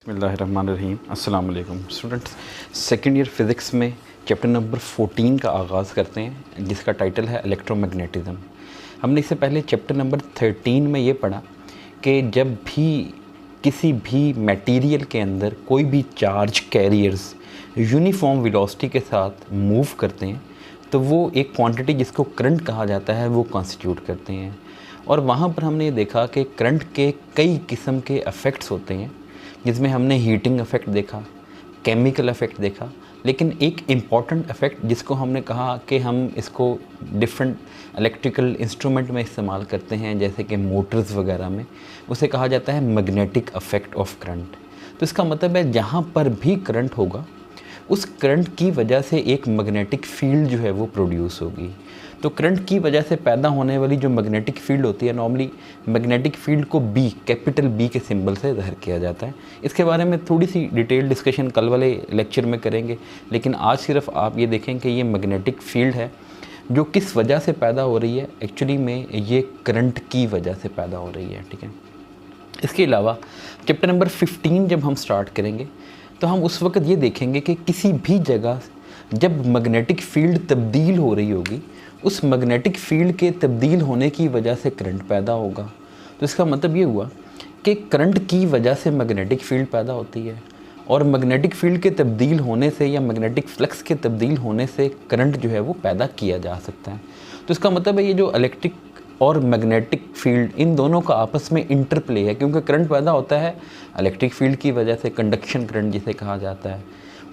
बिस्मिल्लाहिर्रहमानिर्रहीम। अस्सलाम वालेकुम स्टूडेंट्स। सेकेंड ईयर फिज़िक्स में चैप्टर नंबर 14 का आगाज़ करते हैं, जिसका टाइटल है इलेक्ट्रोमैग्नेटिज़्म। हमने इससे पहले चैप्टर नंबर 13 में ये पढ़ा कि जब भी किसी भी मटेरियल के अंदर कोई भी चार्ज कैरियर्स यूनिफॉर्म वेलोसिटी के साथ मूव करते हैं तो वो एक क्वांटिटी जिसको करंट कहा जाता है वो कॉन्स्टिट्यूट करते हैं। और वहाँ पर हमने ये देखा कि करंट के कई किस्म के इफ़ेक्ट्स होते हैं, जिसमें हमने हीटिंग इफ़ेक्ट देखा, केमिकल इफ़ेक्ट देखा, लेकिन एक इम्पॉर्टेंट इफ़ेक्ट जिसको हमने कहा कि हम इसको डिफरेंट इलेक्ट्रिकल इंस्ट्रूमेंट में इस्तेमाल करते हैं, जैसे कि मोटर्स वगैरह में, उसे कहा जाता है मैग्नेटिक इफ़ेक्ट ऑफ करंट। तो इसका मतलब है जहाँ पर भी करंट होगा उस करंट की वजह से एक मैग्नेटिक फील्ड जो है वो प्रोड्यूस होगी। तो करंट की वजह से पैदा होने वाली जो मैग्नेटिक फील्ड होती है, नॉर्मली मैग्नेटिक फील्ड को बी, कैपिटल बी के सिंबल से ज़ाहिर किया जाता है। इसके बारे में थोड़ी सी डिटेल डिस्कशन कल वाले लेक्चर में करेंगे, लेकिन आज सिर्फ आप ये देखें कि ये मैग्नेटिक फील्ड है जो किस वजह से पैदा हो रही है। एक्चुअली में ये करंट की वजह से पैदा हो रही है, ठीक है। इसके अलावा चैप्टर नंबर 15 जब हम स्टार्ट करेंगे तो हम उस वक्त ये देखेंगे कि किसी भी जगह जब मैग्नेटिक फील्ड तब्दील हो रही होगी, उस मैग्नेटिक फील्ड के तब्दील होने की वजह से करंट पैदा होगा। तो इसका मतलब ये हुआ कि करंट की वजह से मैग्नेटिक फील्ड पैदा होती है, और मैग्नेटिक फील्ड के तब्दील होने से या मैग्नेटिक फ्लक्स के तब्दील होने से करंट जो है वो पैदा किया जा सकता है। तो इसका मतलब है ये जो इलेक्ट्रिक और मैग्नेटिक फील्ड, इन दोनों का आपस में इंटरप्ले है, क्योंकि करंट पैदा होता है इलेक्ट्रिक फील्ड की वजह से, कंडक्शन करंट जिसे कहा जाता है,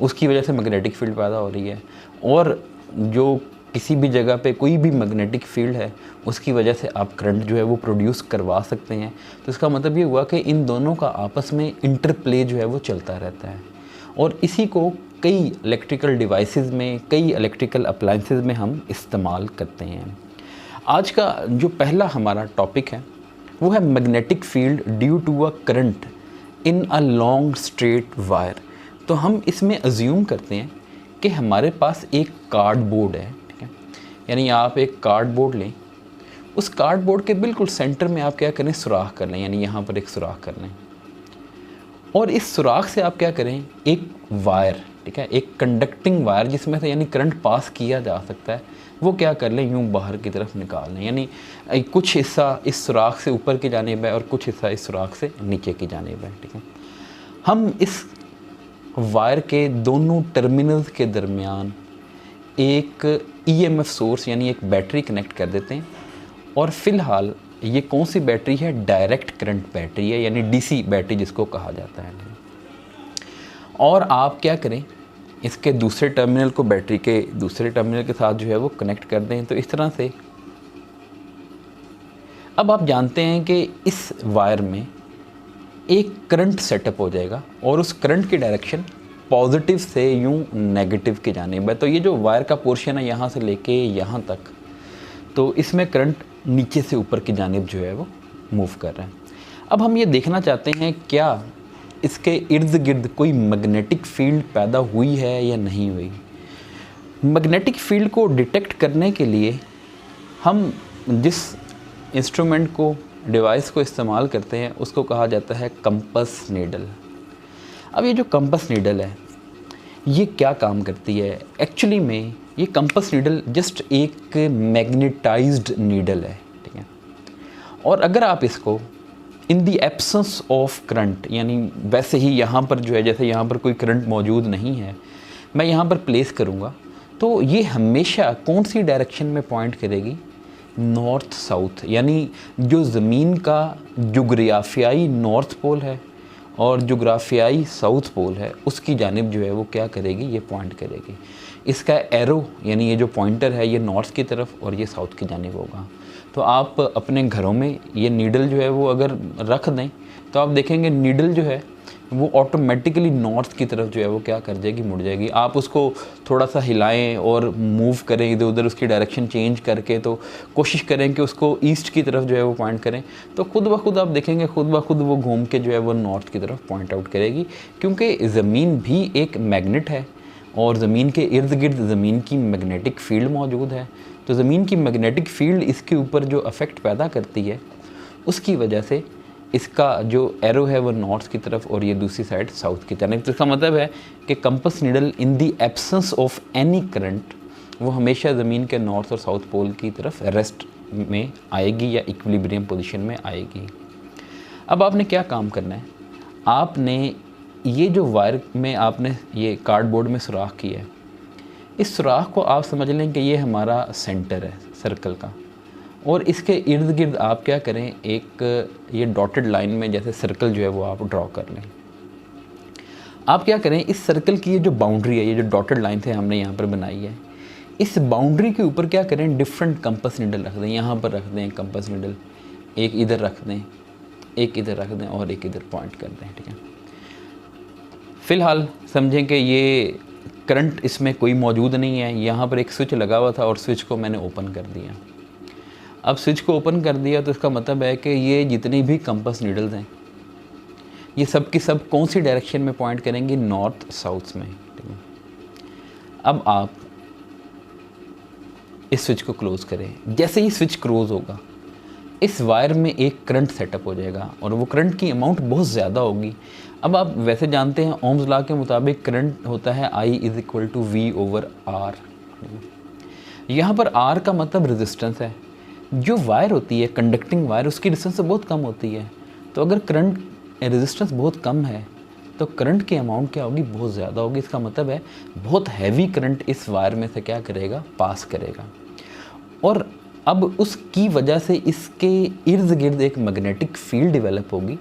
उसकी वजह से मैग्नेटिक फील्ड पैदा हो रही है। और जो किसी भी जगह पे कोई भी मैग्नेटिक फील्ड है उसकी वजह से आप करंट जो है वो प्रोड्यूस करवा सकते हैं। तो इसका मतलब ये हुआ कि इन दोनों का आपस में इंटरप्ले जो है वो चलता रहता है, और इसी को कई इलेक्ट्रिकल डिवाइसेस में, कई इलेक्ट्रिकल अप्लायंसेस में हम इस्तेमाल करते हैं। आज का जो पहला हमारा टॉपिक है वो है magnetic field due to a current in a long straight wire. तो हम इसमें अज्यूम करते हैं कि हमारे पास एक कार्डबोर्ड है, ठीक है। यानी आप एक कार्डबोर्ड लें, उस कार्डबोर्ड के बिल्कुल सेंटर में आप क्या करें, सुराख कर लें, यानी यहाँ पर एक सुराख कर लें, और इस सुराख से आप क्या करें, एक वायर, ठीक है, एक कंडक्टिंग वायर जिसमें से यानी करंट पास किया जा सकता है, वो क्या कर लें, यूँ बाहर की तरफ निकाल लें। यानी कुछ हिस्सा इस सुराख से ऊपर की जानिब है और कुछ हिस्सा इस सुराख से नीचे की जानिब है, ठीक है। हम इस वायर के दोनों टर्मिनल्स के दरमियान एक ईएमएफ सोर्स यानी एक बैटरी कनेक्ट कर देते हैं, और फ़िलहाल ये कौन सी बैटरी है, डायरेक्ट करंट बैटरी है, यानी डीसी बैटरी जिसको कहा जाता है। और आप क्या करें, इसके दूसरे टर्मिनल को बैटरी के दूसरे टर्मिनल के साथ जो है वो कनेक्ट कर दें। तो इस तरह से अब आप जानते हैं कि इस वायर में एक करंट सेटअप हो जाएगा, और उस करंट की डायरेक्शन पॉजिटिव से यूं नेगेटिव की जानिब है। तो ये जो वायर का पोर्शन है यहाँ से लेके यहाँ तक, तो इसमें करंट नीचे से ऊपर की जानिब जो है वो मूव कर रहा है। अब हम ये देखना चाहते हैं क्या इसके इर्द गिर्द कोई मैग्नेटिक फील्ड पैदा हुई है या नहीं हुई। मैग्नेटिक फील्ड को डिटेक्ट करने के लिए हम जिस इंस्ट्रूमेंट को, डिवाइस को इस्तेमाल करते हैं उसको कहा जाता है कंपस नीडल। अब ये जो कंपस नीडल है ये क्या काम करती है, एक्चुअली में ये कंपस नीडल जस्ट एक मैग्नेटाइज्ड नीडल है, ठीक है। और अगर आप इसको इन दी एब्सेंस ऑफ करंट, यानी वैसे ही यहाँ पर जो है, जैसे यहाँ पर कोई करंट मौजूद नहीं है, मैं यहाँ पर प्लेस करूँगा तो ये हमेशा कौन सी डायरेक्शन में पॉइंट करेगी, नॉर्थ साउथ। यानी जो ज़मीन का जुग्राफियाई नॉर्थ पोल है और जुग्राफियाई साउथ पोल है उसकी जानिब जो है वो क्या करेगी, ये पॉइंट करेगी। इसका एरो यानी ये जो पॉइंटर है ये नॉर्थ की तरफ और ये साउथ की जानिब होगा। तो आप अपने घरों में ये नीडल जो है वो अगर रख दें तो आप देखेंगे नीडल जो है वो ऑटोमेटिकली नॉर्थ की तरफ जो है वो क्या कर जाएगी, मुड़ जाएगी। आप उसको थोड़ा सा हिलाएं और मूव करें इधर उधर, उसकी डायरेक्शन चेंज करके, तो कोशिश करें कि उसको ईस्ट की तरफ जो है वो पॉइंट करें, तो खुद ब खुद आप देखेंगे खुद ब खुद वो घूम के जो है वो नॉर्थ की तरफ पॉइंट आउट करेगी। क्योंकि ज़मीन भी एक मैग्नेट है और ज़मीन के इर्द गिर्द ज़मीन की मैग्नेटिक फील्ड मौजूद है। तो ज़मीन की मैग्नेटिक फील्ड इसके ऊपर जो अफेक्ट पैदा करती है उसकी वजह से इसका जो एरो है वो नॉर्थ की तरफ और ये दूसरी साइड साउथ की तरफ। तो इसका मतलब है कि compass needle in the absence of any current वो हमेशा ज़मीन के नॉर्थ और साउथ पोल की तरफ रेस्ट में आएगी या इक्विलिब्रियम पोजीशन में आएगी। अब आपने क्या काम करना है, आपने ये जो वायर में आपने ये कार्डबोर्ड में सुराख किया है, इस सुराख को आप समझ लें कि ये हमारा सेंटर है सर्कल का, और इसके इर्द गिर्द आप क्या करें, एक ये डॉटेड लाइन में जैसे सर्कल जो है वो आप ड्रॉ कर लें। आप क्या करें, इस सर्कल की ये जो बाउंड्री है, ये जो डॉटेड लाइन से हमने यहाँ पर बनाई है, इस बाउंड्री के ऊपर क्या करें, डिफरेंट कंपस नीडल रख दें। यहाँ पर रख दें कंपस नीडल, एक इधर रख दें, एक इधर रख दें और एक इधर पॉइंट कर दें। ठीक है, फ़िलहाल समझें कि ये करंट इसमें कोई मौजूद नहीं है। यहाँ पर एक स्विच लगा हुआ था और स्विच को मैंने ओपन कर दिया। अब स्विच को ओपन कर दिया तो इसका मतलब है कि ये जितनी भी कंपस नीडल्स हैं ये सब की सब कौन सी डायरेक्शन में पॉइंट करेंगी, नॉर्थ साउथ में। ठीक है, अब आप इस स्विच को क्लोज़ करें। जैसे ही स्विच क्लोज होगा इस वायर में एक करंट सेटअप हो जाएगा और वो करंट की अमाउंट बहुत ज़्यादा होगी। अब आप वैसे जानते हैं ओम्स लॉ के मुताबिक करंट होता है I = V/R। यहाँ पर R का मतलब रेजिस्टेंस है। जो वायर होती है कंडक्टिंग वायर, उसकी डिस्टेंस बहुत कम होती है। तो अगर करंट रेजिस्टेंस बहुत कम है तो करंट की अमाउंट क्या होगी, बहुत ज़्यादा होगी। इसका मतलब है बहुत हैवी करंट इस वायर में से क्या करेगा, पास करेगा। और अब उसकी वजह से इसके इर्द गिर्द एक मैग्नेटिक फील्ड डेवलप होगी।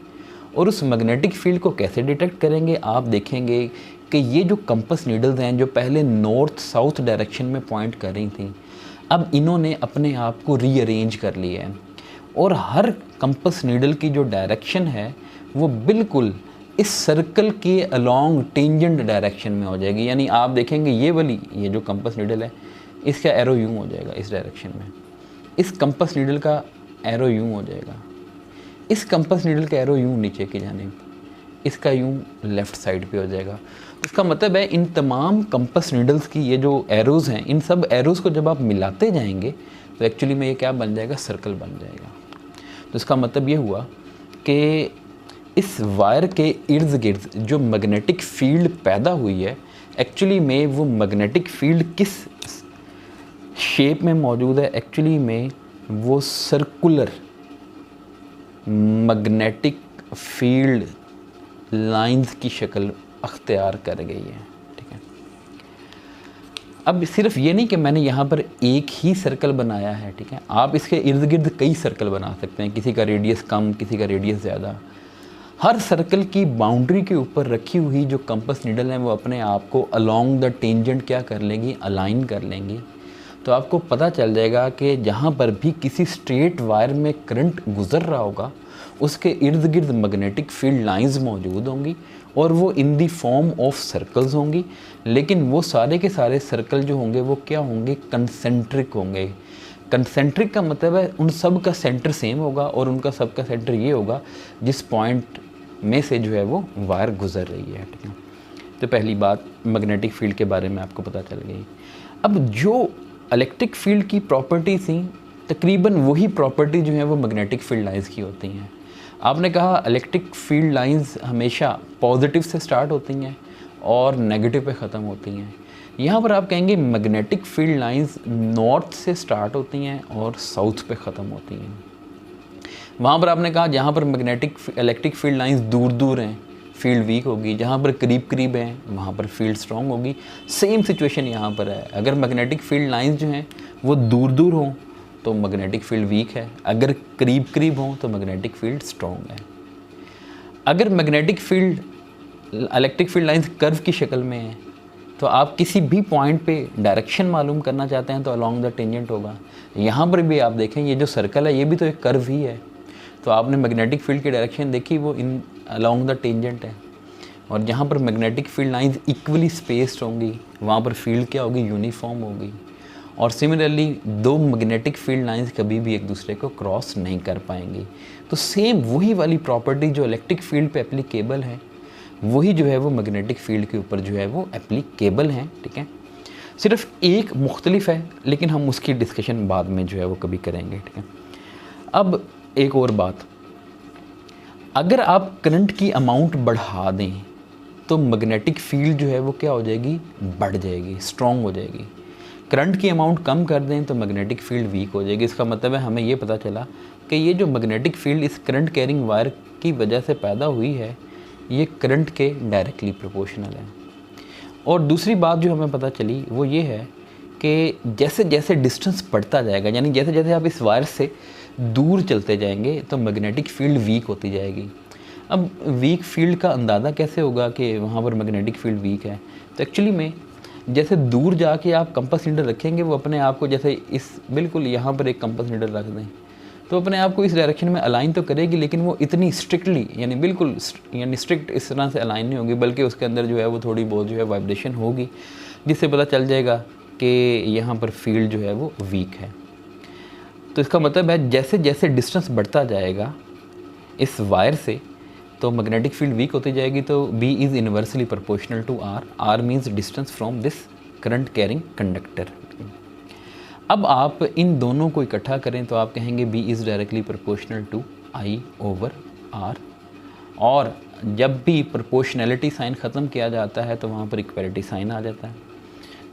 और उस मैग्नेटिक फील्ड को कैसे डिटेक्ट करेंगे, आप देखेंगे कि ये जो कंपस नीडल्स हैं जो पहले नॉर्थ साउथ डायरेक्शन में पॉइंट कर रही थी, अब इन्होंने अपने आप को रीअरेंज कर लिया है और हर कंपस नीडल की जो डायरेक्शन है वो बिल्कुल इस सर्कल के अलोंग टेंजेंट डायरेक्शन में हो जाएगी। यानी आप देखेंगे ये जो कंपस नीडल है इसका एरो यूं हो जाएगा इस डायरेक्शन में, इस कंपस नीडल का एरो यूं हो जाएगा, इस कंपस नीडल का एरो यूं नीचे की जानिब, इसका यूं लेफ़्ट साइड पे हो जाएगा। इसका मतलब है इन तमाम कंपस नीडल्स की ये जो एरोज़ हैं, इन सब एरोज़ को जब आप मिलाते जाएंगे तो एक्चुअली में ये क्या बन जाएगा, सर्कल बन जाएगा। तो इसका मतलब ये हुआ कि इस वायर के इर्द गिर्द जो मैग्नेटिक फील्ड पैदा हुई है, एक्चुअली में वो मैग्नेटिक फील्ड किस शेप में मौजूद है, एक्चुअली में वो सर्कुलर मैग्नेटिक फील्ड लाइंस की शक्ल अख्तियार कर गई है। ठीक है, अब सिर्फ ये नहीं कि मैंने यहाँ पर एक ही सर्कल बनाया है। ठीक है, आप इसके इर्द गिर्द कई सर्कल बना सकते हैं, किसी का रेडियस कम, किसी का रेडियस ज़्यादा। हर सर्कल की बाउंड्री के ऊपर रखी हुई जो कंपस नीडल है वो अपने आप को अलोंग द टेंजेंट क्या कर लेंगी, अलाइन कर लेंगी। तो आपको पता चल जाएगा कि जहाँ पर भी किसी स्ट्रेट वायर में करंट गुजर रहा होगा उसके इर्द गिर्द मैग्नेटिक फील्ड लाइंस मौजूद होंगी और वो इन दी फॉर्म ऑफ सर्कल्स होंगी। लेकिन वो सारे के सारे सर्कल जो होंगे वो क्या होंगे, कंसेंट्रिक होंगे। कंसेंट्रिक का मतलब है उन सब का सेंटर सेम होगा और उनका सब का सेंटर ये होगा जिस पॉइंट में से जो है वो वायर गुजर रही है। ठीक है, तो पहली बात मैग्नेटिक फील्ड के बारे में आपको पता चल गई। अब जो इलेक्ट्रिक फील्ड की प्रॉपर्टी थी तकरीबन वही प्रॉपर्टी जो है वो मैग्नेटिक फील्ड लाइंस की होती हैं। आपने कहा इलेक्ट्रिक फील्ड लाइंस हमेशा पॉजिटिव से स्टार्ट होती हैं और नेगेटिव पे ख़त्म होती हैं। यहाँ पर आप कहेंगे मैग्नेटिक फील्ड लाइंस नॉर्थ से स्टार्ट होती हैं और साउथ पे ख़त्म होती हैं। वहाँ पर आपने कहा जहाँ पर मैग्नेटिक इलेक्ट्रिक फील्ड लाइंस दूर दूर हैं फील्ड वीक होगी, जहाँ पर करीब करीब हैं वहाँ पर फील्ड स्ट्रॉन्ग होगी। सेम सिचुएशन यहाँ पर है। अगर मैग्नेटिक फील्ड लाइंस जो हैं वो दूर दूर हों तो मैग्नेटिक फील्ड वीक है, अगर करीब करीब हों तो मैग्नेटिक फील्ड स्ट्रॉन्ग है। अगर magnetic field electric field lines curve की शक्ल में है तो आप किसी भी पॉइंट पे डायरेक्शन मालूम करना चाहते हैं तो अलोंग द टेंजेंट होगा। यहाँ पर भी आप देखें ये जो सर्कल है ये भी तो एक कर्व ही है। तो आपने मैग्नेटिक फील्ड की डायरेक्शन देखी, वो इन अलोंग द टेंजेंट है। और जहाँ पर magnetic field lines equally spaced होंगी वहाँ पर फील्ड क्या होगी, यूनिफॉर्म होगी। और सिमिलरली दो मैग्नेटिक फील्ड लाइंस कभी भी एक दूसरे को क्रॉस नहीं कर पाएंगी। तो सेम वही वाली प्रॉपर्टी जो इलेक्ट्रिक फील्ड पे एप्लीकेबल है वही जो है वो मैग्नेटिक फील्ड के ऊपर जो है वो एप्लीकेबल है। ठीक है, सिर्फ एक मुख्तलिफ है लेकिन हम उसकी डिस्कशन बाद में जो है वो कभी करेंगे। ठीक है, अब एक और बात, अगर आप करंट की अमाउंट बढ़ा दें तो मैग्नेटिक फील्ड जो है वो क्या हो जाएगी, बढ़ जाएगी, स्ट्रॉन्ग हो जाएगी। करंट की अमाउंट कम कर दें तो मैग्नेटिक फील्ड वीक हो जाएगी। इसका मतलब है हमें ये पता चला कि ये जो मैग्नेटिक फील्ड इस करंट कैरिंग वायर की वजह से पैदा हुई है ये करंट के डायरेक्टली प्रोपोर्शनल है। और दूसरी बात जो हमें पता चली वो ये है कि जैसे जैसे डिस्टेंस बढ़ता जाएगा, यानी जैसे जैसे आप इस वायर से दूर चलते जाएंगे तो मैग्नेटिक फील्ड वीक होती जाएगी। अब वीक फील्ड का अंदाज़ा कैसे होगा कि वहाँ पर मैग्नेटिक फील्ड वीक है? तो एक्चुअली में जैसे दूर जाके आप कंपास नीडल रखेंगे वो अपने आप को, जैसे इस बिल्कुल यहाँ पर एक कंपास नीडल रख दें तो अपने आप को इस डायरेक्शन में अलाइन तो करेगी, लेकिन वो इतनी स्ट्रिक्टली यानी बिल्कुल यानी स्ट्रिक्ट इस तरह से अलाइन नहीं होगी, बल्कि उसके अंदर जो है वो थोड़ी बहुत जो है वाइब्रेशन होगी, जिससे पता चल जाएगा कि यहाँ पर फील्ड जो है वो वीक है। तो इसका मतलब है जैसे जैसे डिस्टेंस बढ़ता जाएगा इस वायर से तो मैग्नेटिक फील्ड वीक होती जाएगी। तो B is inversely proportional to R means distance from this current carrying conductor. अब आप इन दोनों को इकट्ठा करें तो आप कहेंगे B is directly proportional to I/R। और जब भी प्रोपोर्शनैलिटी साइन ख़त्म किया जाता है तो वहाँ पर इक्वलिटी साइन आ जाता है,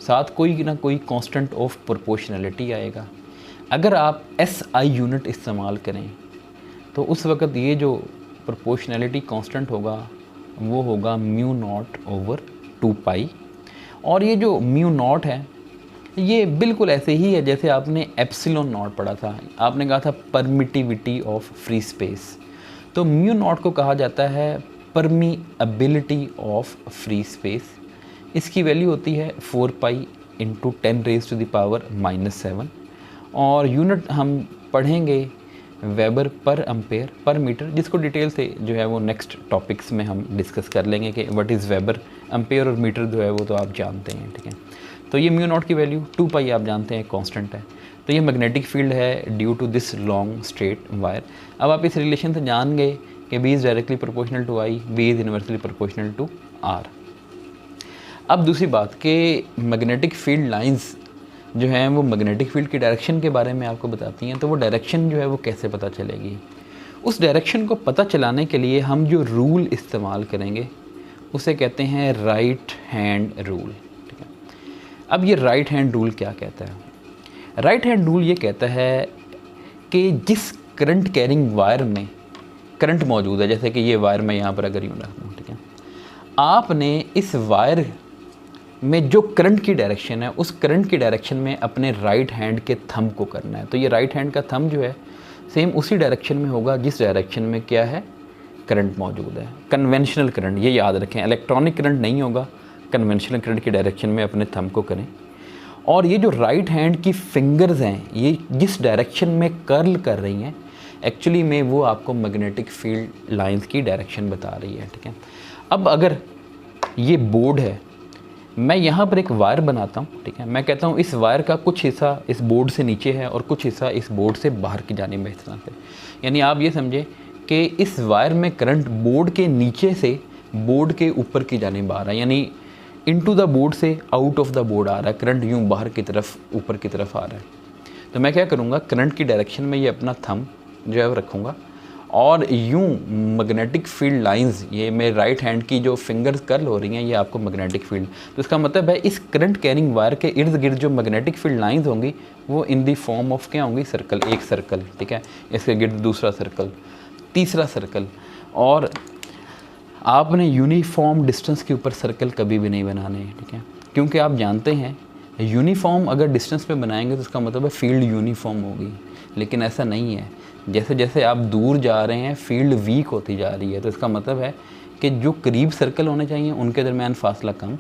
साथ कोई ना कोई कांस्टेंट ऑफ प्रोपोर्शनैलिटी आएगा। अगर आप SI यूनिट इस्तेमाल करें तो उस वक़्त ये जो प्रोपोर्शनैलिटी कांस्टेंट होगा वो होगा μ0/2π। और ये जो μ0 है ये बिल्कुल ऐसे ही है जैसे आपने एप्सिलॉन नॉट पढ़ा था, आपने कहा था परमिटिविटी ऑफ फ्री स्पेस। तो μ0 को कहा जाता है परमिएबिलिटी ऑफ फ्री स्पेस। इसकी वैल्यू होती है 4π × 10⁻⁻⁷ और यूनिट हम पढ़ेंगे weber per ampere per metre, जिसको डिटेल से जो है वो नेक्स्ट टॉपिक्स में हम डिस्कस कर लेंगे कि व्हाट इज़ वेबर। एम्पेयर और मीटर जो है वो तो आप जानते हैं, ठीक है। तो ये μ0 की वैल्यू 2π आप जानते हैं कांस्टेंट है। तो ये मैग्नेटिक फील्ड है due to this long straight wire. अब आप इस रिलेशन से जान गए कि B is directly proportional to I, B is inversely proportional to R। अब दूसरी बात कि मैग्नेटिक फील्ड लाइंस जो हैं वो मैग्नेटिक फील्ड की डायरेक्शन के बारे में आपको बताती हैं। तो वो डायरेक्शन जो है वो कैसे पता चलेगी? उस डायरेक्शन को पता चलाने के लिए हम जो रूल इस्तेमाल करेंगे उसे कहते हैं राइट हैंड रूल, ठीक है। अब ये राइट हैंड रूल क्या कहता है? राइट हैंड रूल ये कहता है कि जिस करंट कैरिंग वायर में करंट मौजूद है, जैसे कि ये वायर मैं यहाँ पर अगर यूँ रख दूँ, ठीक है, आपने इस वायर में जो करंट की डायरेक्शन है उस करंट की डायरेक्शन में अपने राइट हैंड के थंब को करना है। तो ये राइट हैंड का थंब जो है सेम उसी डायरेक्शन में होगा जिस डायरेक्शन में क्या है, करंट मौजूद है। कन्वेंशनल करंट, ये याद रखें, इलेक्ट्रॉनिक करंट नहीं होगा, कन्वेंशनल करंट की डायरेक्शन में अपने थंब को करें। और ये जो राइट हैंड की फिंगर्स हैं ये जिस डायरेक्शन में कर्ल कर रही हैं एक्चुअली में वो आपको मैग्नेटिक फील्ड लाइंस की डायरेक्शन बता रही है, ठीक है। अब अगर ये बोर्ड है, मैं यहाँ पर एक वायर बनाता हूँ, ठीक है, मैं कहता हूँ इस वायर का कुछ हिस्सा इस बोर्ड से नीचे है और कुछ हिस्सा इस बोर्ड से बाहर की जानिब है, इस तरह से। यानी आप ये समझें कि इस वायर में करंट बोर्ड के नीचे से बोर्ड के ऊपर की जानिब आ रहा है, यानी इनटू द बोर्ड से आउट ऑफ द बोर्ड आ रहा है, करंट यूँ बाहर की तरफ ऊपर की तरफ आ रहा है। तो मैं क्या करूँगा, करंट की डायरेक्शन में ये अपना थंब जो है वो रखूँगा और यूँ मैग्नेटिक फील्ड लाइंस, ये मेरे राइट हैंड की जो फिंगर्स कर्ल हो रही हैं ये आपको मैग्नेटिक फील्ड। तो इसका मतलब है इस करंट कैरिंग वायर के इर्द गिर्द जो मैग्नेटिक फील्ड लाइंस होंगी वो इन दी फॉर्म ऑफ क्या होंगी, सर्कल। एक सर्कल, ठीक है, इसके गिर्द दूसरा सर्कल, तीसरा सर्कल। और आपने यूनिफॉर्म डिस्टेंस के ऊपर सर्कल कभी भी नहीं बनाने हैं, ठीक है, क्योंकि आप जानते हैं यूनिफॉर्म अगर डिस्टेंस पे बनाएंगे तो इसका मतलब है फील्ड यूनिफॉर्म होगी, लेकिन ऐसा नहीं है। जैसे जैसे आप दूर जा रहे हैं फील्ड वीक होती जा रही है। तो इसका मतलब है कि जो करीब सर्कल होने चाहिए उनके दरमियान फासला कम,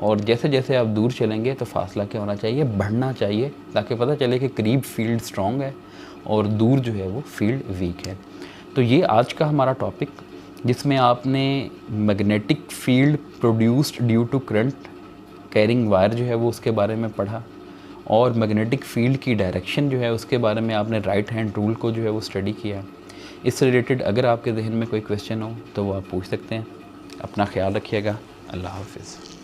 और जैसे जैसे आप दूर चलेंगे तो फासला क्या होना चाहिए, बढ़ना चाहिए, ताकि पता चले कि करीब फील्ड स्ट्रॉन्ग है और दूर जो है वो फील्ड वीक है। तो ये आज का हमारा टॉपिक, जिसमें आपने magnetic field produced due to current carrying wire जो है वो उसके बारे में पढ़ा, और मैग्नेटिक फील्ड की डायरेक्शन जो है उसके बारे में आपने राइट हैंड रूल को जो है वो स्टडी किया। इससे रिलेटेड अगर आपके जहन में कोई क्वेश्चन हो तो वो आप पूछ सकते हैं। अपना ख्याल रखिएगा। अल्लाह हाफ़िज़।